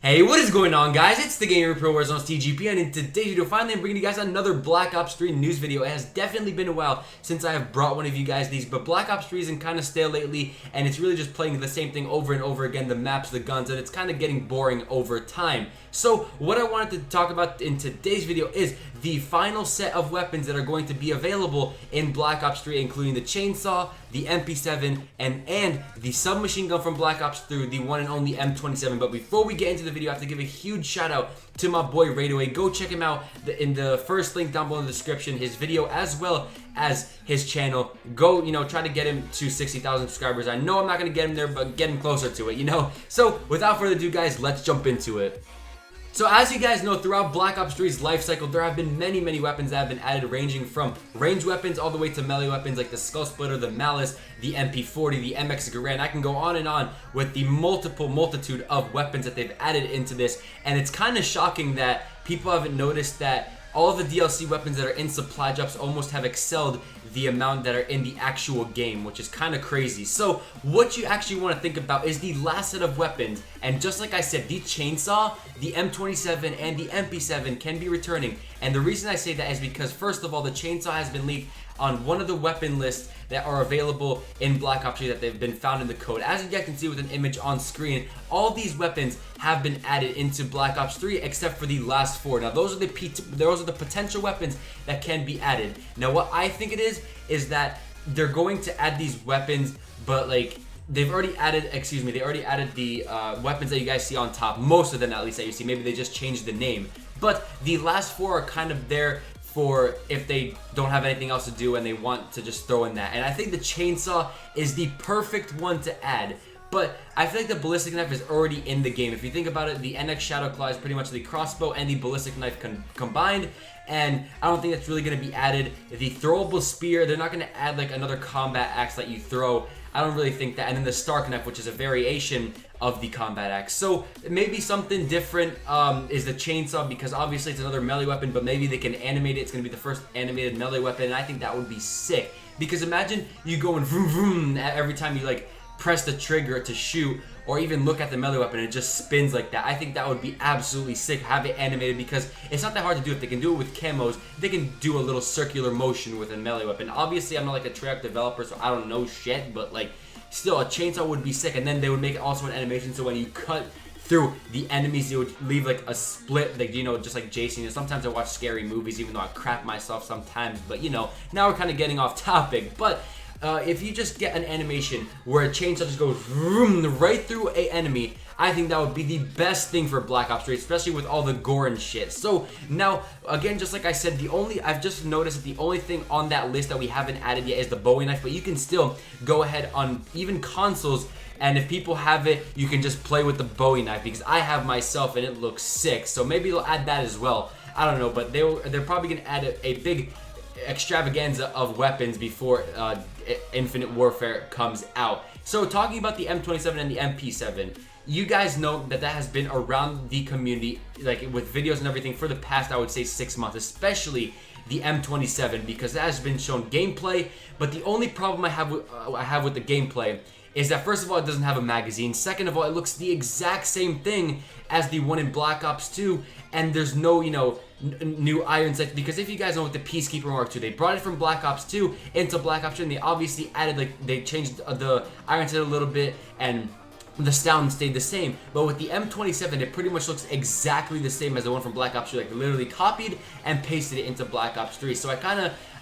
Hey, what is going on, guys? It's the Gamer Pro Warzone's TGP, and in today's video, finally I'm bringing you guys another Black Ops 3 news video. It has definitely been a while since I have brought one of you guys these, but Black Ops 3 is in kind of stale lately, and it's really just playing the same thing over and over again, the maps, the guns, and it's kind of getting boring over time. So what I wanted to talk about in today's video is the final set of weapons that are going to be available in Black Ops 3, including the chainsaw, the MP7, and the submachine gun from Black Ops 3, the one and only M27. But before we get into the video, I have to give a huge shout out to my boy RaidAway. Go check him out in the first link down below in the description, his video as well as his channel. Go, try to get him to 60,000 subscribers. I know I'm not going to get him there, but get him closer to it, So without further ado, guys, let's jump into it. So as you guys know, throughout Black Ops 3's life cycle, there have been many weapons that have been added, ranging from ranged weapons all the way to melee weapons like the Skull Splitter, the Malice, the MP40, the MX Garand. I can go on and on with the multitude of weapons that they've added into this, and it's kind of shocking that people haven't noticed that all of the DLC weapons that are in supply drops almost have excelled the amount that are in the actual game, which is kind of crazy. So what you actually want to think about is the last set of weapons, and just like I said, the chainsaw, the M27, and the MP7 can be returning. And the reason I say that is because, first of all, the chainsaw has been leaked on one of the weapon lists that are available in Black Ops 3 that they've been found in the code. As you guys can see with an image on screen, all these weapons have been added into Black Ops 3 except for the last four. Now those are the potential weapons that can be added. Now what I think it is that they're going to add these weapons, but like they've already added, they already added the weapons that you guys see on top, most of them at least that you see. Maybe they just changed the name, but the last four are kind of there for if they don't have anything else to do and they want to just throw in that. And I think the chainsaw is the perfect one to add, but I feel like the ballistic knife is already in the game. If you think about it, the NX Shadow Claw is pretty much the crossbow and the ballistic knife combined, and I don't think that's really going to be added. The throwable spear, they're not going to add like another combat axe that you throw. I don't really think that. And then the Stark Knife, which is a variation of the combat axe. So maybe something different is the chainsaw, because obviously it's another melee weapon, but maybe they can animate it. It's going to be the first animated melee weapon, and I think that would be sick. Because imagine you going vroom vroom every time you like press the trigger to shoot, or even look at the melee weapon and it just spins like that. I think that would be absolutely sick, have it animated, because it's not that hard to do. If they can do it with camos, they can do a little circular motion with a melee weapon. Obviously I'm not like a Treyarch developer, so I don't know shit, but like still a chainsaw would be sick. And then they would make it also an animation, so when you cut through the enemies, it would leave like a split, like just like Jason. Sometimes I watch scary movies, even though I crap myself sometimes, but now we're kind of getting off topic. But if you just get an animation where a chainsaw just goes right through a enemy, I think that would be the best thing for Black Ops 3, especially with all the gore and shit. So now, again, just like I said, I've just noticed that the only thing on that list that we haven't added yet is the Bowie knife, but you can still go ahead on even consoles, and if people have it, you can just play with the Bowie knife, because I have myself and it looks sick. So maybe they'll add that as well. I don't know, but they're probably gonna add a big extravaganza of weapons before Infinite Warfare comes out. So talking about the M27 and the MP7, you guys know that has been around the community, like with videos and everything, for the past, I would say, 6 months, especially the M27, because that has been shown gameplay. But the only problem I have with the gameplay is that, first of all, it doesn't have a magazine. Second of all, it looks the exact same thing as the one in Black Ops 2, and there's no, new iron sights. Because if you guys know with the Peacekeeper Mark II, they brought it from Black Ops 2 into Black Ops 3, and they obviously added, they changed the iron sight a little bit, and the sound stayed the same. But with the M27, it pretty much looks exactly the same as the one from Black Ops 2. Like, literally copied and pasted it into Black Ops 3. So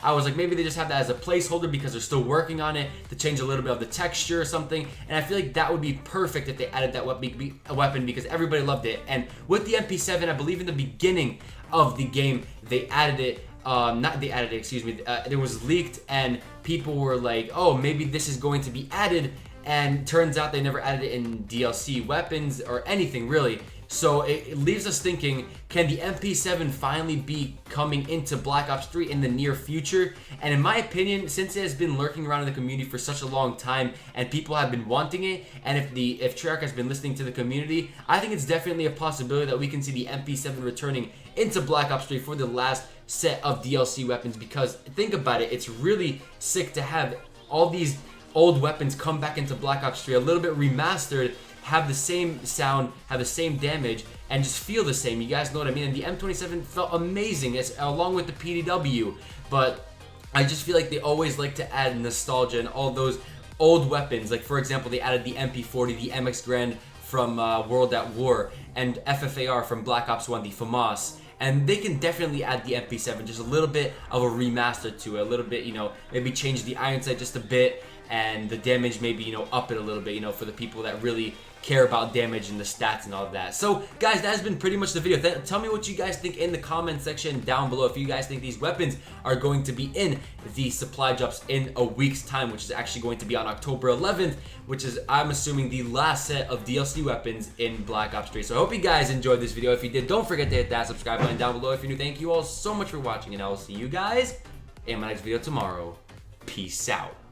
I was like, maybe they just have that as a placeholder because they're still working on it to change a little bit of the texture or something. And I feel like that would be perfect if they added that weapon, because everybody loved it. And with the MP7, I believe in the beginning of the game, they added it. It was leaked, and people were like, oh, maybe this is going to be added. And turns out they never added it in DLC weapons or anything really. So it leaves us thinking, can the MP7 finally be coming into Black Ops 3 in the near future? And in my opinion, since it has been lurking around in the community for such a long time and people have been wanting it, and if Treyarch has been listening to the community, I think it's definitely a possibility that we can see the MP7 returning into Black Ops 3 for the last set of DLC weapons. Because think about it, it's really sick to have all these old weapons come back into Black Ops 3, a little bit remastered, have the same sound, have the same damage, and just feel the same. You guys know what I mean? And the M27 felt amazing, along with the PDW, but I just feel like they always like to add nostalgia and all those old weapons. Like, for example, they added the MP40, the MX Grand from World at War, and FFAR from Black Ops 1, the FAMAS. And they can definitely add the MP7, just a little bit of a remaster to it, a little bit, you know, maybe change the iron sight just a bit, and the damage maybe, you know, up it a little bit, you know, for the people that really care about damage and the stats and all of that. So, guys, that has been pretty much the video. Tell me what you guys think in the comment section down below. If you guys think these weapons are going to be in the supply drops in a week's time, which is actually going to be on October 11th, which is, I'm assuming, the last set of DLC weapons in Black Ops 3. So I hope you guys enjoyed this video. If you did, don't forget to hit that subscribe button down below if you're new. Thank you all so much for watching, and I will see you guys in my next video tomorrow. Peace out.